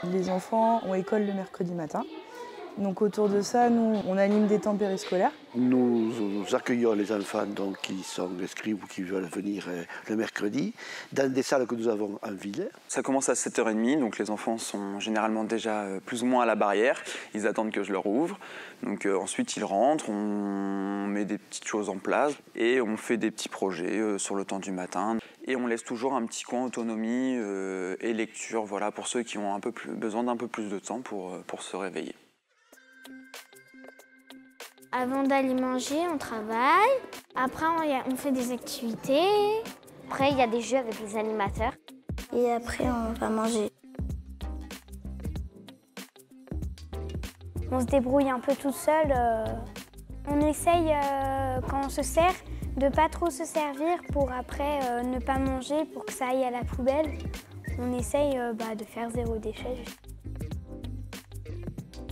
Les enfants ont école le mercredi matin. Donc autour de ça, nous, on anime des temps périscolaires. Nous accueillons les enfants donc, qui sont inscrits ou qui veulent venir le mercredi dans des salles que nous avons en ville. Ça commence à 7h30, donc les enfants sont généralement déjà plus ou moins à la barrière. Ils attendent que je leur ouvre. Donc ensuite, ils rentrent, on met des petites choses en place et on fait des petits projets sur le temps du matin. Et on laisse toujours un petit coin autonomie et lecture, voilà, pour ceux qui ont besoin d'un peu plus de temps pour se réveiller. Avant d'aller manger, on travaille. Après, on fait des activités. Après, il y a des jeux avec les animateurs. Et après, on va manger. On se débrouille un peu toute seule. On essaye, quand on se sert, de ne pas trop se servir pour après ne pas manger, pour que ça aille à la poubelle. On essaye de faire 0 déchet.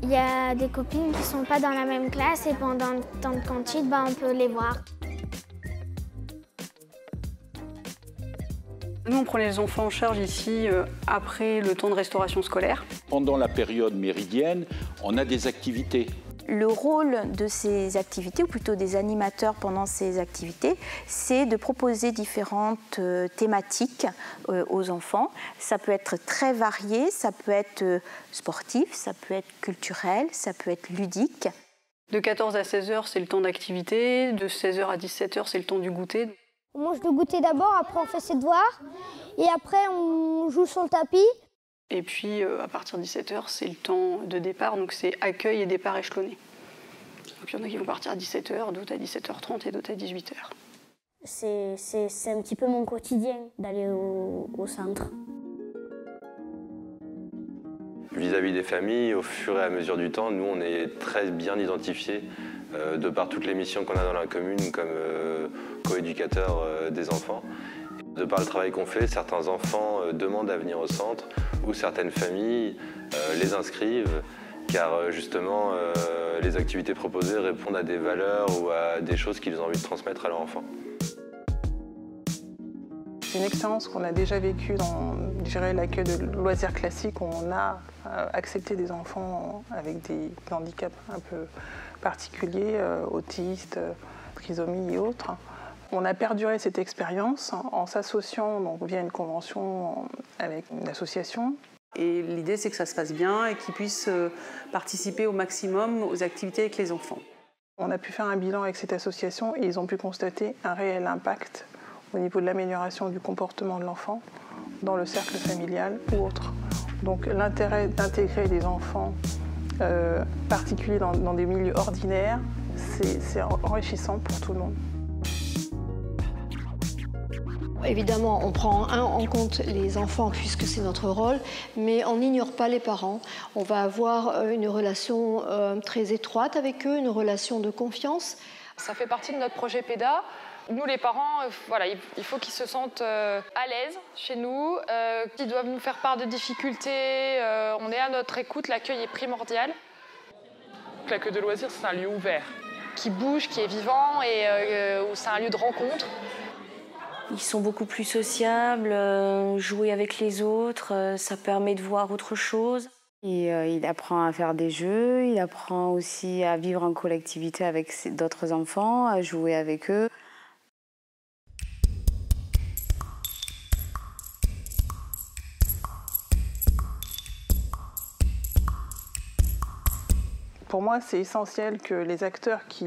Il y a des copines qui ne sont pas dans la même classe et pendant le temps de cantine, on peut les voir. Nous, on prend les enfants en charge ici après le temps de restauration scolaire. Pendant la période méridienne, on a des activités. Le rôle de ces activités, ou plutôt des animateurs pendant ces activités, c'est de proposer différentes thématiques aux enfants. Ça peut être très varié, ça peut être sportif, ça peut être culturel, ça peut être ludique. De 14 à 16h, c'est le temps d'activité. De 16h à 17h, c'est le temps du goûter. On mange le goûter d'abord, après on fait ses devoirs et après on joue sur le tapis. Et puis, à partir de 17h, c'est le temps de départ, donc c'est accueil et départ échelonné. Donc il y en a qui vont partir à 17h, d'autres à 17h30 et d'autres à 18h. C'est un petit peu mon quotidien d'aller au centre. Vis-à-vis des familles, au fur et à mesure du temps, nous, on est très bien identifiés de par toutes les missions qu'on a dans la commune comme coéducateurs des enfants. De par le travail qu'on fait, certains enfants demandent à venir au centre ou certaines familles les inscrivent car justement les activités proposées répondent à des valeurs ou à des choses qu'ils ont envie de transmettre à leurs enfants. C'est une expérience qu'on a déjà vécue dans l'accueil de loisirs classiques où on a accepté des enfants avec des handicaps un peu particuliers, autistes, trisomie et autres. On a perduré cette expérience en s'associant via une convention avec une association. Et l'idée, c'est que ça se passe bien et qu'ils puissent participer au maximum aux activités avec les enfants. On a pu faire un bilan avec cette association et ils ont pu constater un réel impact au niveau de l'amélioration du comportement de l'enfant dans le cercle familial ou autre. Donc l'intérêt d'intégrer des enfants particuliers dans des milieux ordinaires, c'est enrichissant pour tout le monde. Évidemment, on prend en compte les enfants puisque c'est notre rôle, mais on n'ignore pas les parents. On va avoir une relation très étroite avec eux, une relation de confiance. Ça fait partie de notre projet PEDA. Nous, les parents, il faut qu'ils se sentent à l'aise chez nous, qu'ils doivent nous faire part de difficultés. On est à notre écoute, l'accueil est primordial. L'accueil de loisirs, c'est un lieu ouvert. Qui bouge, qui est vivant et où c'est un lieu de rencontre. Ils sont beaucoup plus sociables, jouer avec les autres, ça permet de voir autre chose. Et il apprend à faire des jeux, il apprend aussi à vivre en collectivité avec d'autres enfants, à jouer avec eux. Pour moi, c'est essentiel que les acteurs qui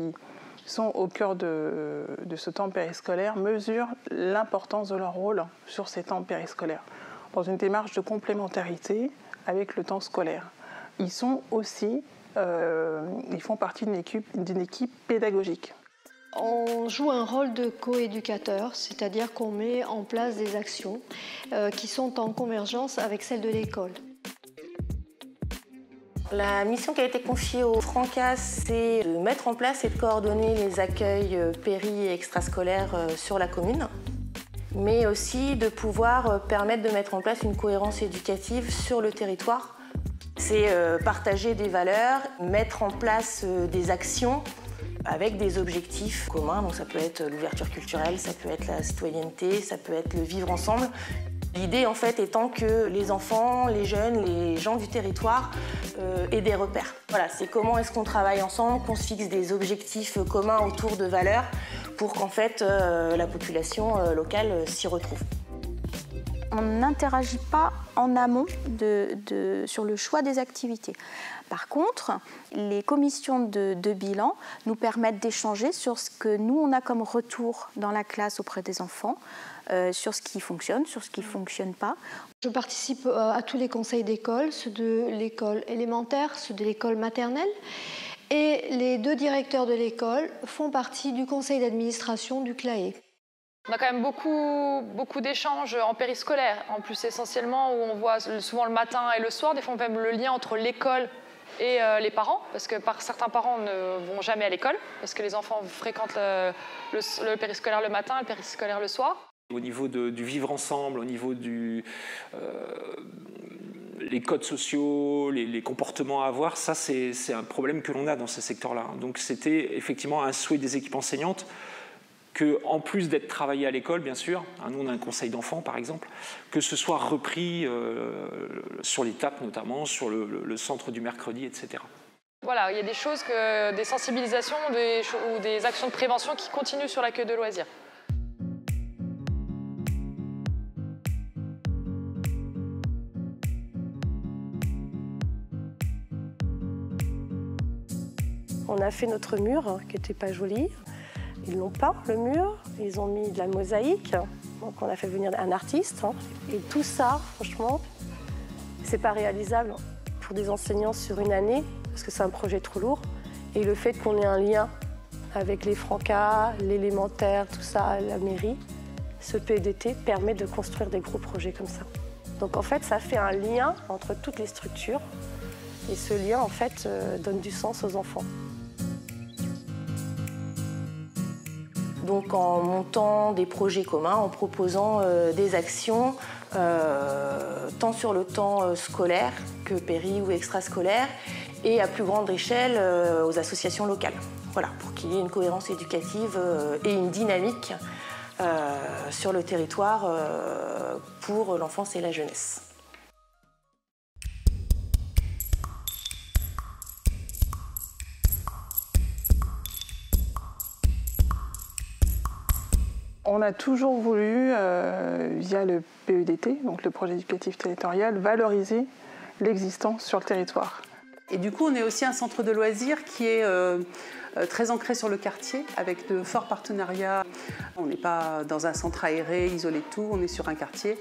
sont au cœur de ce temps périscolaire mesurent l'importance de leur rôle sur ces temps périscolaires, dans une démarche de complémentarité avec le temps scolaire. Ils sont aussi, ils font partie d'une équipe pédagogique. On joue un rôle de coéducateur, c'est-à-dire qu'on met en place des actions qui sont en convergence avec celles de l'école. La mission qui a été confiée au Francas, c'est de mettre en place et de coordonner les accueils péri- et extrascolaires sur la commune, mais aussi de pouvoir permettre de mettre en place une cohérence éducative sur le territoire. C'est partager des valeurs, mettre en place des actions avec des objectifs communs. Donc ça peut être l'ouverture culturelle, ça peut être la citoyenneté, ça peut être le vivre ensemble. L'idée en fait étant que les enfants, les jeunes, les gens du territoire aient des repères. Voilà, c'est comment est-ce qu'on travaille ensemble, qu'on se fixe des objectifs communs autour de valeurs pour qu'en fait la population locale s'y retrouve. On n'interagit pas en amont sur le choix des activités. Par contre, les commissions de bilan nous permettent d'échanger sur ce que nous, on a comme retour dans la classe auprès des enfants, sur ce qui fonctionne, sur ce qui ne fonctionne pas. Je participe à tous les conseils d'école, ceux de l'école élémentaire, ceux de l'école maternelle. Et les 2 directeurs de l'école font partie du conseil d'administration du CLAE. On a quand même beaucoup d'échanges en périscolaire, en plus essentiellement où on voit souvent le matin et le soir, des fois même le lien entre l'école et les parents, parce que certains parents ne vont jamais à l'école, parce que les enfants fréquentent le périscolaire le matin et le périscolaire le soir. Au niveau du vivre ensemble, au niveau les codes sociaux, les comportements à avoir, ça c'est un problème que l'on a dans ce secteur-là. Donc c'était effectivement un souhait des équipes enseignantes qu'en plus d'être travaillé à l'école, bien sûr, nous on a un conseil d'enfants par exemple, que ce soit repris sur les TAP notamment, sur le centre du mercredi, etc. Voilà, il y a des choses, des sensibilisations ou des actions de prévention qui continuent sur l'accueil de loisirs. On a fait notre mur, qui n'était pas joli. Ils l'ont peint, le mur. Ils ont mis de la mosaïque. Donc on a fait venir un artiste. Et tout ça, franchement, c'est pas réalisable pour des enseignants sur une année, parce que c'est un projet trop lourd. Et le fait qu'on ait un lien avec les Francas, l'élémentaire, tout ça, la mairie, ce PEDT permet de construire des gros projets comme ça. Donc en fait, ça fait un lien entre toutes les structures. Et ce lien, en fait, donne du sens aux enfants. Donc en montant des projets communs, en proposant des actions, tant sur le temps scolaire que péri ou extrascolaire, et à plus grande échelle aux associations locales. Voilà, pour qu'il y ait une cohérence éducative et une dynamique sur le territoire pour l'enfance et la jeunesse. On a toujours voulu, via le PEDT, donc le projet éducatif territorial, valoriser l'existence sur le territoire. Et du coup, on est aussi un centre de loisirs qui est très ancré sur le quartier, avec de forts partenariats. On n'est pas dans un centre aéré, isolé de tout, on est sur un quartier.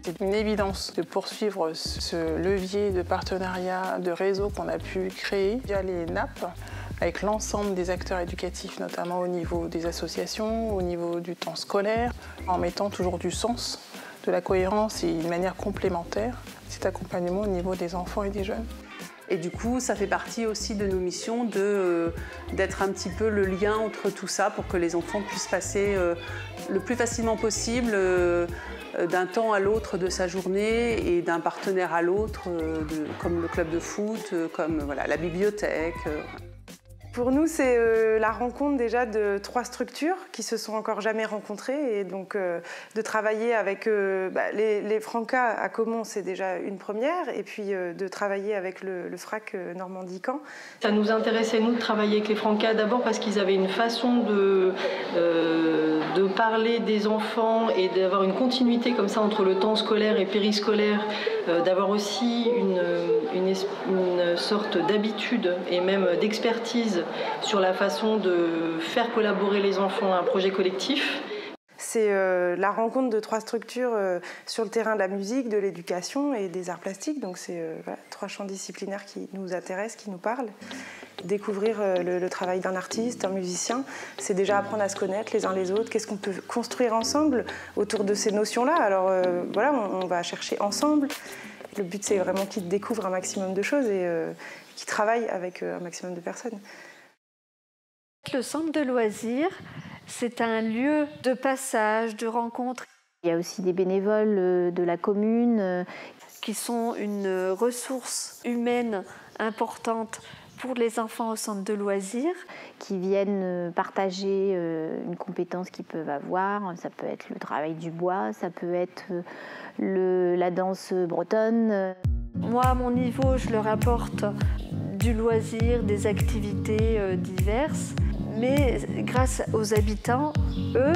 C'est une évidence de poursuivre ce levier de partenariat, de réseau qu'on a pu créer via les NAP, avec l'ensemble des acteurs éducatifs, notamment au niveau des associations, au niveau du temps scolaire, en mettant toujours du sens, de la cohérence et une manière complémentaire, cet accompagnement au niveau des enfants et des jeunes. Et du coup, ça fait partie aussi de nos missions d'être un petit peu le lien entre tout ça pour que les enfants puissent passer le plus facilement possible d'un temps à l'autre de sa journée et d'un partenaire à l'autre, comme le club de foot, comme voilà, la bibliothèque. Pour nous, c'est la rencontre déjà de 3 structures qui se sont encore jamais rencontrées, et donc de travailler avec les Francas à Caumont, c'est déjà une première, et puis de travailler avec le FRAC Normandie-Caen. Ça nous intéressait, nous, de travailler avec les Francas, d'abord parce qu'ils avaient une façon de parler des enfants et d'avoir une continuité comme ça entre le temps scolaire et périscolaire, d'avoir aussi une sorte d'habitude et même d'expertise sur la façon de faire collaborer les enfants à un projet collectif. C'est la rencontre de 3 structures sur le terrain de la musique, de l'éducation et des arts plastiques. Donc c'est 3 champs disciplinaires qui nous intéressent, qui nous parlent. Découvrir le travail d'un artiste, d'un musicien, c'est déjà apprendre à se connaître les uns les autres. Qu'est-ce qu'on peut construire ensemble autour de ces notions-là? Alors voilà, on va chercher ensemble. Le but, c'est vraiment qu'ils découvrent un maximum de choses et qu'ils travaillent avec un maximum de personnes. Le centre de loisirs, c'est un lieu de passage, de rencontre. Il y a aussi des bénévoles de la commune qui sont une ressource humaine importante pour les enfants au centre de loisirs. Qui viennent partager une compétence qu'ils peuvent avoir. Ça peut être le travail du bois, ça peut être la danse bretonne. Moi, à mon niveau, je leur apporte du loisir, des activités diverses. Mais grâce aux habitants, eux,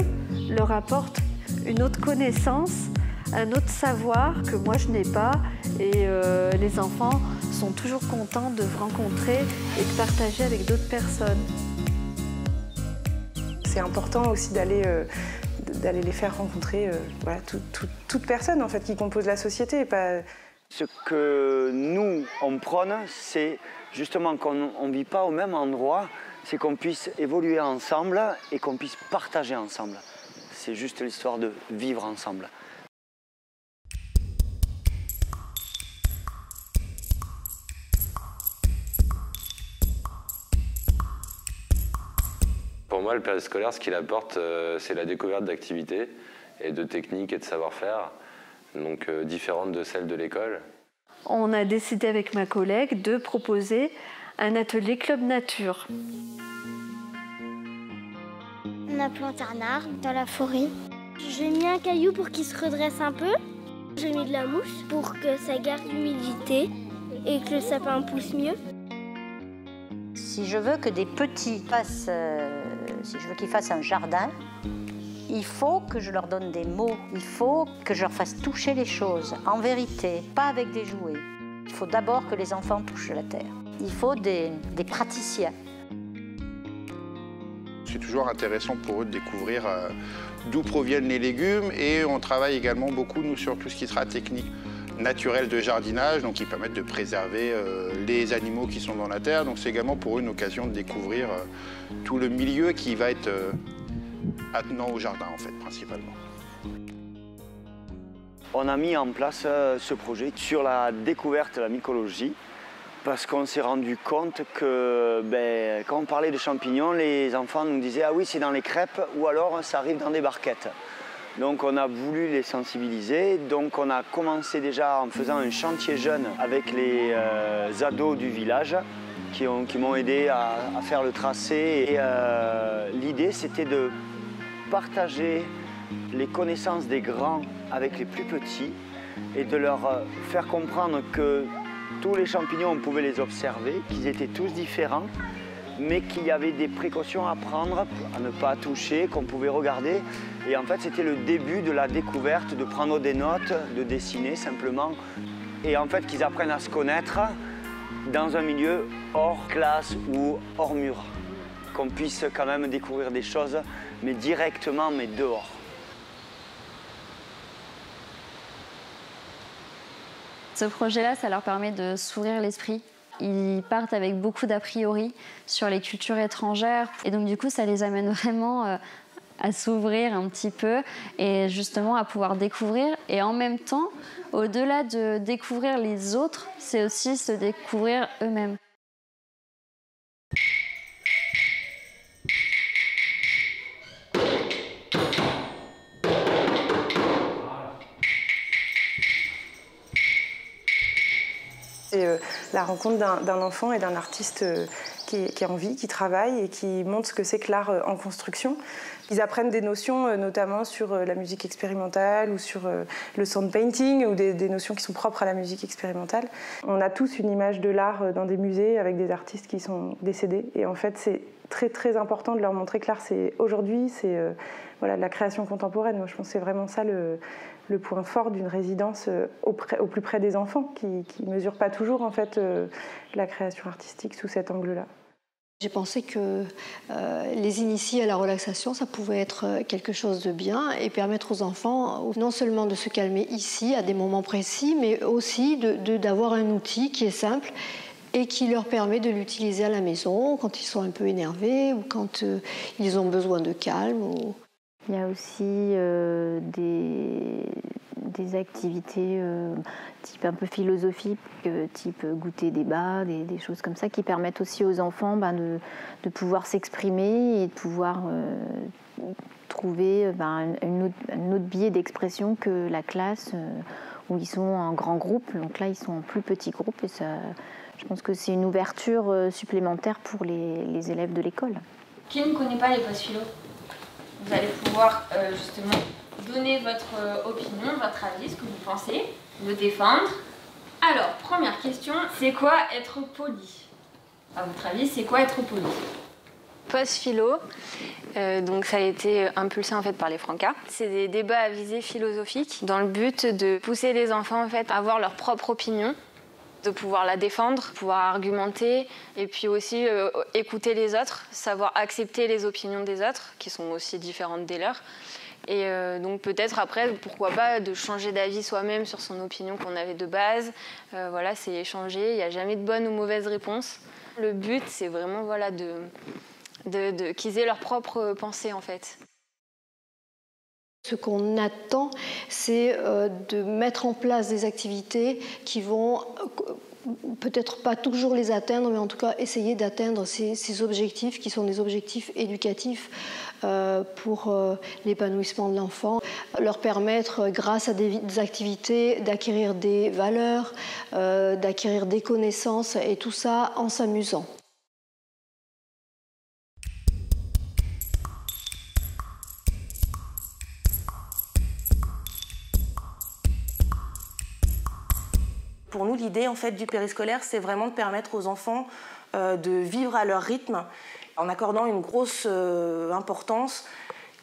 leur apportent une autre connaissance, un autre savoir que moi je n'ai pas. Et les enfants sont toujours contents de rencontrer et de partager avec d'autres personnes. C'est important aussi d'aller les faire rencontrer voilà, toute personne en fait, qui compose la société. Pas... Ce que nous, on prône, c'est justement qu'on ne vit pas au même endroit, c'est qu'on puisse évoluer ensemble et qu'on puisse partager ensemble. C'est juste l'histoire de vivre ensemble. Pour moi, le périscolaire, ce qu'il apporte, c'est la découverte d'activités et de techniques et de savoir-faire, donc différentes de celles de l'école. On a décidé avec ma collègue de proposer un atelier Club Nature. On a planté un arbre dans la forêt. J'ai mis un caillou pour qu'il se redresse un peu. J'ai mis de la mousse pour que ça garde l'humidité et que le sapin pousse mieux. Si je veux que des petits fassent, si je veux qu'ils fassent un jardin, il faut que je leur donne des mots. Il faut que je leur fasse toucher les choses, en vérité, pas avec des jouets. Il faut d'abord que les enfants touchent la terre. Il faut des praticiens. C'est toujours intéressant pour eux de découvrir d'où proviennent les légumes, et on travaille également beaucoup, nous, sur tout ce qui sera technique naturelle de jardinage, donc qui permettent de préserver les animaux qui sont dans la terre. Donc c'est également pour eux une occasion de découvrir tout le milieu qui va être attenant au jardin, en fait, principalement. On a mis en place ce projet sur la découverte de la mycologie, parce qu'on s'est rendu compte que quand on parlait de champignons, les enfants nous disaient « Ah oui, c'est dans les crêpes » ou alors « Ça arrive dans des barquettes ». Donc on a voulu les sensibiliser, donc on a commencé déjà en faisant un chantier jeune avec les ados du village qui m'ont aidé à faire le tracé. Et l'idée, c'était de partager les connaissances des grands avec les plus petits et de leur faire comprendre que tous les champignons, on pouvait les observer, qu'ils étaient tous différents, mais qu'il y avait des précautions à prendre, à ne pas toucher, qu'on pouvait regarder. Et en fait, c'était le début de la découverte, de prendre des notes, de dessiner simplement. Et en fait, qu'ils apprennent à se connaître dans un milieu hors classe ou hors mur. Qu'on puisse quand même découvrir des choses, mais directement, mais dehors. Ce projet-là, ça leur permet de s'ouvrir l'esprit. Ils partent avec beaucoup d'a priori sur les cultures étrangères. Et donc, du coup, ça les amène vraiment à s'ouvrir un petit peu et justement à pouvoir découvrir. Et en même temps, au-delà de découvrir les autres, c'est aussi se découvrir eux-mêmes. C'est la rencontre d'un enfant et d'un artiste qui est en vie, qui travaille et qui montre ce que c'est que l'art en construction. Ils apprennent des notions notamment sur la musique expérimentale ou sur le sound painting ou des notions qui sont propres à la musique expérimentale. On a tous une image de l'art dans des musées avec des artistes qui sont décédés et en fait c'est très très important de leur montrer que l'art c'est aujourd'hui, c'est voilà, de la création contemporaine. Moi je pense que c'est vraiment ça le point fort d'une résidence au plus près des enfants qui ne mesurent pas toujours en fait, la création artistique sous cet angle-là. J'ai pensé que les initier à la relaxation, ça pouvait être quelque chose de bien et permettre aux enfants non seulement de se calmer ici à des moments précis, mais aussi d'avoir un outil qui est simple et qui leur permet de l'utiliser à la maison quand ils sont un peu énervés ou quand ils ont besoin de calme. Il y a aussi des activités type un peu philosophique, type goûter des bas, des choses comme ça, qui permettent aussi aux enfants de pouvoir s'exprimer et de pouvoir trouver un autre biais d'expression que la classe où ils sont en grand groupe. Donc là, ils sont en plus petit groupe et ça, Je pense que c'est une ouverture supplémentaire pour les élèves de l'école. Qui ne connaît pas les postes philo? Vous allez pouvoir justement donner votre opinion, votre avis, ce que vous pensez, le défendre. Alors, première question, c'est quoi être poli? À votre avis, c'est quoi être poli? Post philo, donc ça a été impulsé en fait par les Francas. C'est des débats à visée philosophique dans le but de pousser les enfants en fait à avoir leur propre opinion, de pouvoir la défendre, pouvoir argumenter et puis aussi écouter les autres, savoir accepter les opinions des autres qui sont aussi différentes des leurs. Et donc peut-être après, pourquoi pas, de changer d'avis soi-même sur son opinion qu'on avait de base. Voilà, c'est échanger, il n'y a jamais de bonne ou mauvaise réponse. Le but, c'est vraiment voilà, qu'ils aient leur propre pensée en fait. Ce qu'on attend, c'est de mettre en place des activités qui vont peut-être pas toujours les atteindre, mais en tout cas essayer d'atteindre ces objectifs qui sont des objectifs éducatifs pour l'épanouissement de l'enfant. Leur permettre, grâce à des activités, d'acquérir des valeurs, d'acquérir des connaissances et tout ça en s'amusant. Pour nous, l'idée en fait, du périscolaire, c'est vraiment de permettre aux enfants de vivre à leur rythme, en accordant une grosse importance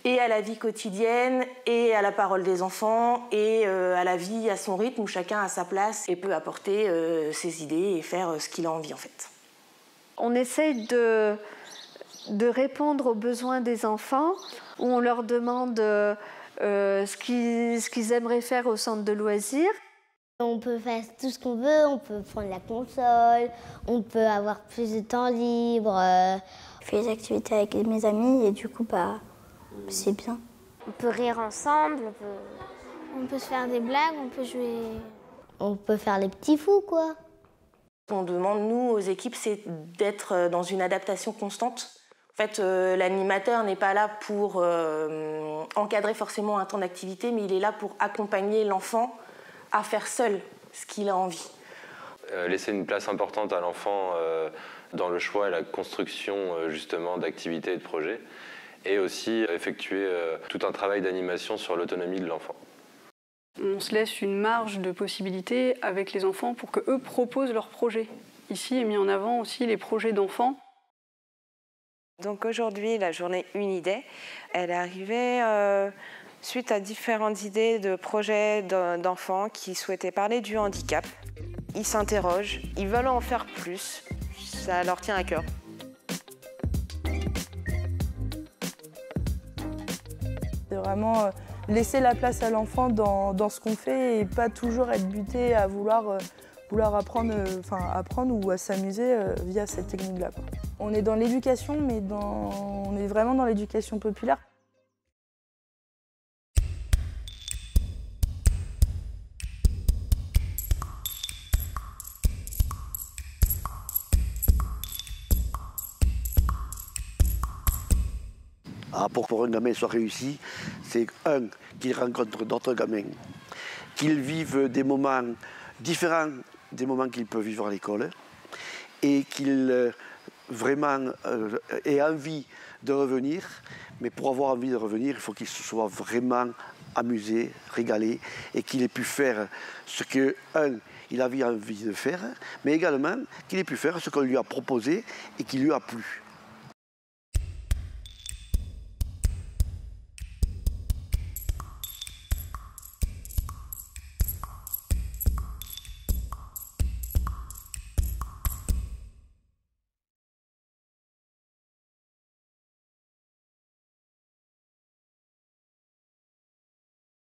et à la vie quotidienne, et à la parole des enfants, et à la vie à son rythme, où chacun a sa place et peut apporter ses idées et faire ce qu'il a envie en fait. On essaye de répondre aux besoins des enfants, où on leur demande ce qu'ils aimeraient faire au centre de loisirs. On peut faire tout ce qu'on veut, on peut prendre la console, on peut avoir plus de temps libre. Je fais des activités avec mes amis et du coup, c'est bien. On peut rire ensemble, on peut se faire des blagues, on peut jouer... On peut faire les petits fous, quoi. Ce qu'on demande, nous, aux équipes, c'est d'être dans une adaptation constante. En fait, l'animateur n'est pas là pour encadrer forcément un temps d'activité, mais il est là pour accompagner l'enfant à faire seul ce qu'il a envie. Laisser une place importante à l'enfant dans le choix et la construction justement d'activités et de projets, et aussi effectuer tout un travail d'animation sur l'autonomie de l'enfant. On se laisse une marge de possibilités avec les enfants pour qu'eux proposent leurs projets. Ici est mis en avant aussi les projets d'enfants. Donc aujourd'hui, la journée Une idée, elle est arrivée suite à différentes idées de projets d'enfants qui souhaitaient parler du handicap. Ils s'interrogent, ils veulent en faire plus, ça leur tient à cœur. C'est vraiment laisser la place à l'enfant dans ce qu'on fait et pas toujours être buté à vouloir apprendre ou à s'amuser via cette technique-là. On est dans l'éducation, mais on est vraiment dans l'éducation populaire. Pour qu'un gamin soit réussi, c'est qu'il rencontre d'autres gamins, qu'il vive des moments différents des moments qu'il peut vivre à l'école et qu'il vraiment ait envie de revenir. Mais pour avoir envie de revenir, il faut qu'il se soit vraiment amusé, régalé et qu'il ait pu faire ce que, il avait envie de faire, mais également qu'il ait pu faire ce qu'on lui a proposé et qui lui a plu.